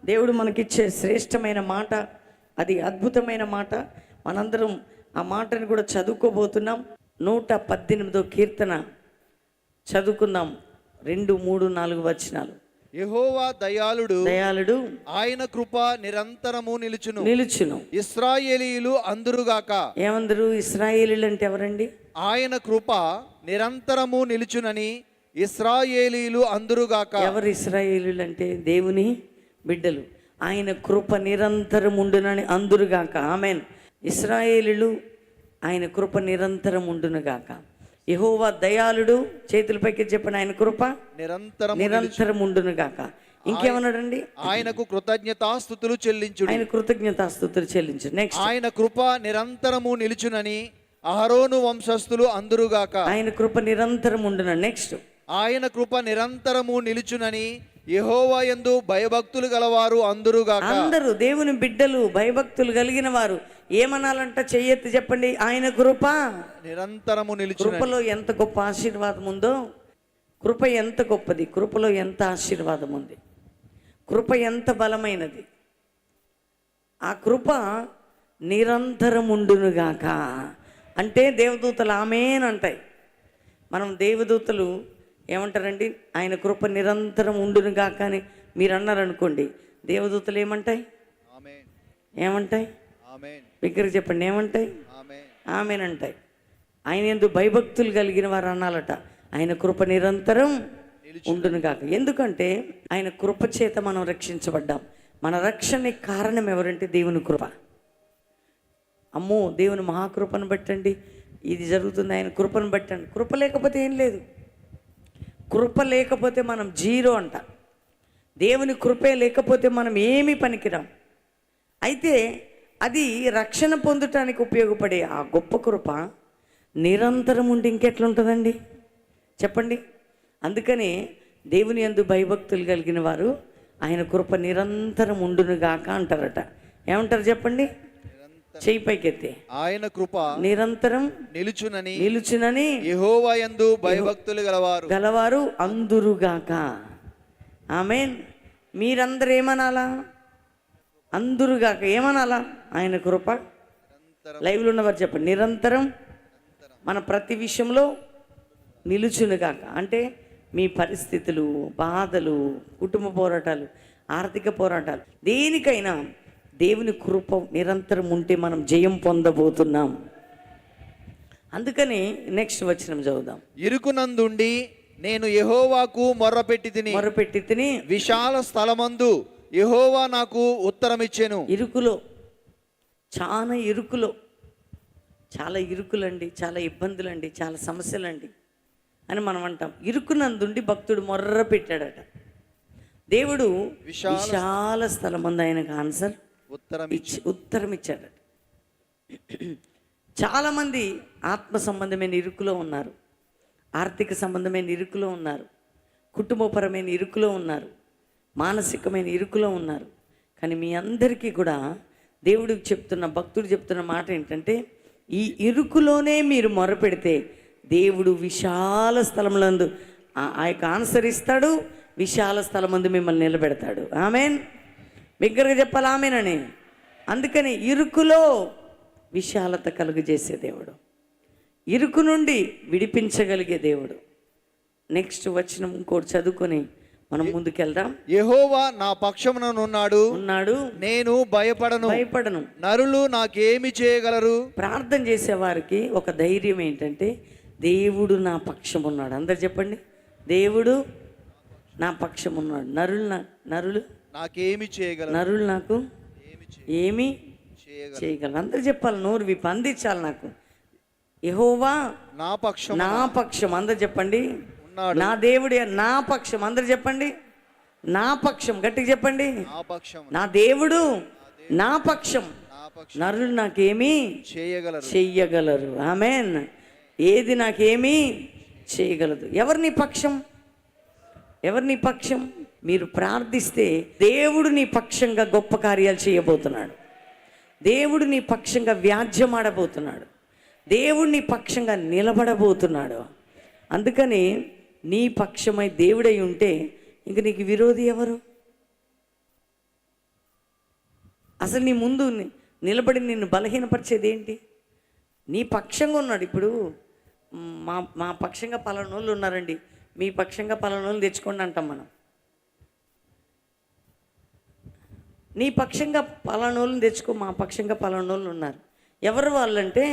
దేవుడు మనకిచ్చే శ్రేష్టమైన మాట, అది అద్భుతమైన మాట. మనందరం ఆ మాటను కూడా చదువుకోబోతున్నాం. 118వ కీర్తన చదువుకుందాం. 2, 3, 4 వచనాలు. యెహోవా దయాళుడు, ఆయన కృప నిరంతరము నిలుచును. ఇశ్రాయేలీయులు అందురుగాక. ఏమందరు? ఇశ్రాయేలీయులు అంటే ఎవరండి? ఆయన కృప నిరంతరము నిలుచునని ఇశ్రాయేలీయులు అందురుగాక. ఎవరు ఇశ్రాయేలీయులు అంటే? దేవుని బిడ్డలు. ఆయన కృప నిరంతరం ఉండునని అందురుగాక. ఆమేన్. ఇశ్రాయేలీయులు ఆయన కృప నిరంతరం ఉండునుగాక. యెహోవా దయాళుడు, చేతులపైకి చెప్పండి, ఆయన కృప నిరంతరం ఉండునుగాక. ఇంకేమన్నాడండి? ఆయనకు కృతజ్ఞతాస్తుతులు చెల్లించుడు. ఆయన కృతజ్ఞతాస్తుతులు చెల్లించుడు. నెక్స్ట్, ఆయన కృప నిరంతరము నిలుచునని అహరోను వంశస్థులు అందురుగాక. ఆయన కృప నిరంతరం ఉండును. నెక్స్ట్, ఆయన కృప నిరంతరము నిలుచునని యెహోవా యందు భయభక్తులు గలవారు అందురుగాక. అందరూ దేవుని బిడ్డలు, భయభక్తులు కలిగిన వారు ఏమనాలంట? చెయ్యెత్తి చెప్పండి, ఆయన కృప నిరంతరము నిలుచును. కృపలో ఎంత గొప్ప ఆశీర్వాదం ఉందో, కృప ఎంత గొప్పది, కృపలో ఎంత ఆశీర్వాదం ఉంది, కృప ఎంత బలమైనది. ఆ కృప నిరంతరం ఉండునుగాక అంటే దేవదూతలు ఆమేన్ అంటాయి. మనం దేవదూతలు ఏమంటారండి? ఆయన కృప నిరంతరం ఉండునుగాక అని మీరు అన్నారనుకోండి, దేవదూతలు ఏమంటాయి? ఏమంటాయి? దగ్గర చెప్పండి, ఏమంటాయి? ఆమేన్ అంటాయి. ఆయన యందు భయభక్తులు కలిగిన వారు అనాలట, ఆయన కృప నిరంతరం ఉండునుగాక. ఎందుకంటే ఆయన కృప చేత మనం రక్షించబడ్డాం. మన రక్షణకి కారణం ఎవరంటే దేవుని కృప. అమ్మో, దేవుని మహాకృపను బట్టండి ఇది జరుగుతుంది, ఆయన కృపను బట్టండి. కృప లేకపోతే ఏం లేదు. కృప లేకపోతే మనం జీరో అంట. దేవుని కృపే లేకపోతే మనం ఏమీ పనికిరాం. అయితే అది రక్షణ పొందటానికి ఉపయోగపడే ఆ గొప్ప కృప నిరంతరం ఉండి ఇంకెట్లుంటుందండి చెప్పండి. అందుకని దేవుని యందు భయభక్తులు కలిగిన వారు ఆయన కృప నిరంతరం ఉండునుగాక అంటారట. ఏమంటారు చెప్పండి? చెయ్యి పైకెత్తి. ఆయన కృప నిరంతరం నిలుచునని యెహోవా యందు భయభక్తులు గలవారు అందురుగాక. ఆమేన్. మీరందరూ ఏమనాలా? అందురుగాక. ఏమనాలా? ఆయన కృప. లైవ్లో ఉన్నవారు చెప్పండి, నిరంతరం మన ప్రతి విషయంలో నిలుచునుగాక. అంటే మీ పరిస్థితులు, బాధలు, కుటుంబ పోరాటాలు, ఆర్థిక పోరాటాలు, దేనికైనా దేవుని కృప నిరంతరం ఉంటే మనం జయం పొందబోతున్నాం. అందుకని నెక్స్ట్ వచనం చదువుదాం. ఇరుకునందుండి నేను యెహోవాకు మొర్రపెట్టి తిని విశాల స్థలమందు యెహోవా నాకు ఉత్తరమిచ్చెను. ఇరుకులో, చాలా ఇరుకులండి, చాలా ఇబ్బందులండి, చాలా సమస్యలండి అని మనం అంటాం. ఇరుకునందుండి భక్తుడు మొర్ర పెట్టాడట. దేవుడు విశాల స్థలమందు ఆయనకు ఆన్సర్ ఉత్తరం ఇచ్చాడట. చాలామంది ఆత్మ సంబంధమైన ఇరుకులో ఉన్నారు, ఆర్థిక సంబంధమైన ఇరుకులో ఉన్నారు, కుటుంబపరమైన ఇరుకులో ఉన్నారు, మానసికమైన ఇరుకులో ఉన్నారు. కానీ మీ అందరికీ కూడా దేవుడికి చెప్తున్న, భక్తుడు చెప్తున్న మాట ఏంటంటే, ఈ ఇరుకులోనే మీరు మొరపెడితే దేవుడు విశాల స్థలములందు ఆ యొక్క ఆన్సర్ ఇస్తాడు, విశాల స్థలమందు మిమ్మల్ని నిలబెడతాడు. ఆమేన్. బిగ్గరగా చెప్పాలి ఆమేనని. అందుకని ఇరుకులో విశాలత కలుగజేసే దేవుడు, ఇరుకు నుండి విడిపించగలిగే దేవుడు. నెక్స్ట్ వచనం ఇంకోటి చదువుకొని మనం ముందుకెళ్దాం. యెహోవా నా పక్షముననున్నాడు, నేను భయపడను. నరులు నాకేమి చేయగలరు? ప్రార్థన చేసేవారికి ఒక ధైర్యం ఏంటంటే, దేవుడు నా పక్షం ఉన్నాడు. అందరు చెప్పండి, దేవుడు నా పక్షం ఉన్నాడు. నరులు నాకేమి చేయగలరు? నరులు నాకు ఏమి చేయగలరు? అందరు చెప్పాలి, నోరు విప్పి అందించాలి. నాకు యెహోవా నా పక్షం. అందరు చెప్పండి, నా దేవుడు నా పక్షం. అందరు చెప్పండి, నా పక్షం. గట్టిగా చెప్పండి, నా దేవుడు నా పక్షం. నరులు నాకేమీ చెయ్యగలరు. ఆమేన్. ఏది నాకేమీ చేయగలదు? ఎవరు నీ పక్షం? ఎవరు నీ పక్షం? మీరు ప్రార్థిస్తే దేవుడు నీ పక్షంగా గొప్ప కార్యాలు చేయబోతున్నాడు. దేవుడు నీ పక్షంగా వ్యాజ్యమాడబోతున్నాడు. దేవుడు నీ పక్షంగా నిలబడబోతున్నాడు. అందుకని నీ పక్షమై దేవుడై ఉంటే ఇంక నీకు విరోధి ఎవరు? అసలు నీ ముందు నిలబడి నిన్ను బలహీనపరిచేది ఏంటి? నీ పక్షంగా ఉన్నాడు. ఇప్పుడు మా పక్షంగా పలానోళ్ళు ఉన్నారండి, మీ పక్షంగా పలానోళ్ళు తెచ్చుకోండి అంటాం మనం. నీ పక్షంగా పలానోళ్ళని తెచ్చుకో, మా పక్షంగా పలానోళ్ళు ఉన్నారు. ఎవరు వాళ్ళంటే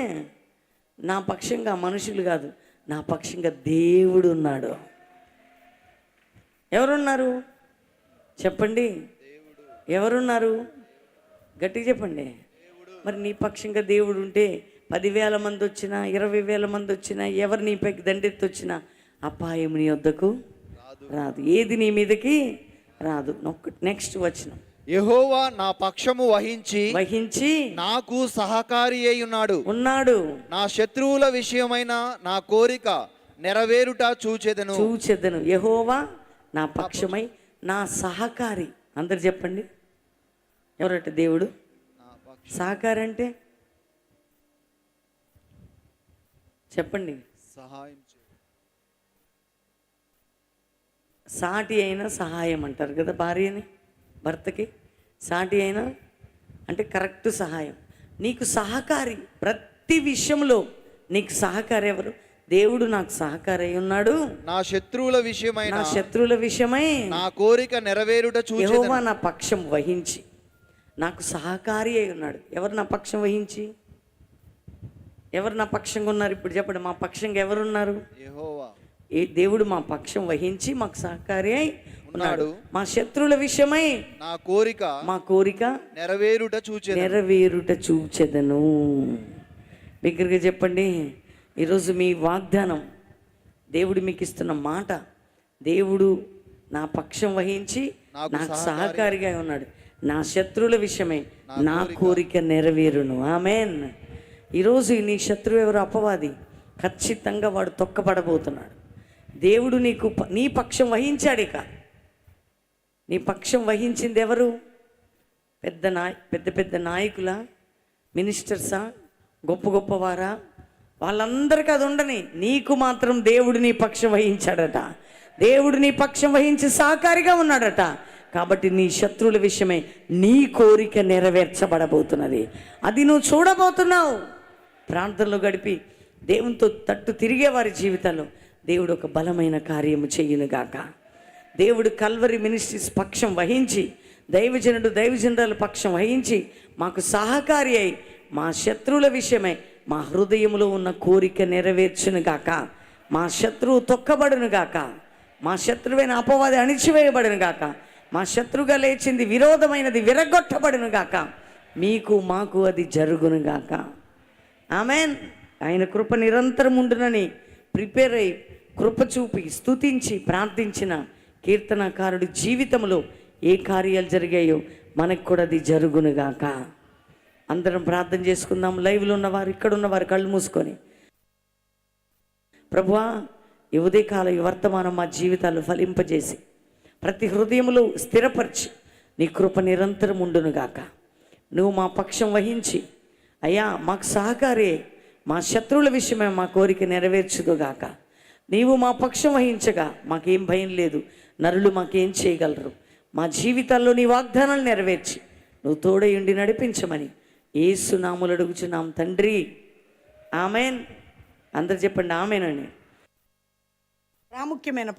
నా పక్షంగా మనుషులు కాదు, నా పక్షంగా దేవుడు ఉన్నాడు. ఎవరున్నారు చెప్పండి? ఎవరున్నారు? గట్టిగా చెప్పండి. మరి నీ పక్షంగా దేవుడు ఉంటే 10,000 మంది వచ్చినా 20,000 మంది వచ్చినా ఎవరు నీ పైకి దండెత్తి వచ్చినా అపాయం నీ వద్దకు రాదు, ఏది నీ మీదకి రాదు. నెక్స్ట్ వచనం, యెహోవా నా పక్షము వహించి నాకు సహకారి అయి ఉన్నాడు. నా శత్రువుల విషయమైన నా కోరిక నెరవేరుట చూచెదను. యెహోవా నా పక్షమై నా సహకారి. అందరు చెప్పండి, ఎవరట దేవుడు? సహకారి అంటే చెప్పండి. సహాయం సాటి అయినా సహాయం అంటారు కదా, భార్యని భర్తకి. సాటి అయినా అంటే కరెక్ట్ సహాయం. నీకు సహకారి ప్రతి విషయంలో నీకు సహకారి ఎవరు? దేవుడు నాకు సహకారి అయి ఉన్నాడు. నా శత్రువుల విషయమై నా కోరిక నెరవేరుట యెహోవా నా పక్షం వహించి నాకు సహకారి అయి ఉన్నాడు. ఎవరు నా పక్షం వహించి, ఎవరు నా పక్షంగా ఉన్నారు? ఇప్పుడు చెప్పండి, మా పక్షంగా ఎవరున్నారు? యెహోవా. దేవుడు మా పక్షం వహించి మాకు సహకారి అయి ఉన్నాడు. మా శత్రువుల విషయమై మా కోరిక నెరవేరుట చూచెదను. బిగ్గరగా చెప్పండి. ఈరోజు మీ వాగ్దానం, దేవుడు మీకు ఇస్తున్న మాట, దేవుడు నా పక్షం వహించి నాకు సహకారిగా ఉన్నాడు. నా శత్రువుల విషయమై నా కోరిక నెరవేరును. ఆమేన్. ఈరోజు నీ శత్రువు ఎవరు? అపవాది. ఖచ్చితంగా వాడు తొక్కబడబోతున్నాడు. దేవుడు నీ పక్షం వహించాడు. ఇక నీ పక్షం వహించింది ఎవరు? పెద్ద నాయకుల, మినిస్టర్సా, గొప్పవారా? వాళ్ళందరికీ అది ఉండని, నీకు మాత్రం దేవుడు నీ పక్షం వహించాడట. దేవుడు నీ పక్షం వహించి సహకారిగా ఉన్నాడట. కాబట్టి నీ శత్రువుల విషయమై నీ కోరిక నెరవేర్చబడబోతున్నది. అది నువ్వు చూడబోతున్నావు. ప్రార్థనలో గడిపి దేవునితో తట్టు తిరిగే వారి జీవితాల్లో దేవుడు ఒక బలమైన కార్యము చెయ్యునుగాక. దేవుడు కల్వరి మినిస్ట్రీస్ పక్షం వహించి, దైవజనురాల పక్షం వహించి మాకు సహకారి అయి మా శత్రువుల విషయమై మా హృదయంలో ఉన్న కోరిక నెరవేర్చునుగాక. మా శత్రువు తొక్కబడునుగాక. మా శత్రువైన అపవాది అణిచివేయబడునుగాక. మా శత్రువుగా లేచింది విరోధమైనది విరగొట్టబడునుగాక. మీకు మాకు అది జరుగునుగాక. ఆమెన్. ఆయన కృప నిరంతరం ఉండునని ప్రిపేర్ అయి కృప చూపి స్తుతించి ప్రార్థించిన కీర్తనకారుడి జీవితంలో ఏ కార్యాలు జరిగాయో మనకు కూడా అది జరుగునుగాక. అందరం ప్రార్థన చేసుకుందాం. లైవ్లో ఉన్నవారు, ఇక్కడ ఉన్నవారు కళ్ళు మూసుకొని, ప్రభువా ఈ ఉదయకాల ఈ వర్తమానం మా జీవితాలు ఫలింపజేసి ప్రతి హృదయంలో స్థిరపరిచి నీ కృప నిరంతరం ఉండునుగాక. నువ్వు మా పక్షం వహించి అయ్యా మాకు సహకారే, మా శత్రువుల విషయమే మా కోరిక నెరవేర్చుదుగాక. నీవు మా పక్షం వహించగా మాకేం భయం లేదు, నరులు మాకేం చేయగలరు. మా జీవితాల్లో నీ వాగ్దానాలు నెరవేర్చి నువ్వు తోడయుండి నడిపించమని యేసు నామములో అడుగుచున్నాం తండ్రి. ఆమెన్. అందరు చెప్పండి ఆమెన్ అని. ప్రాముఖ్యమైన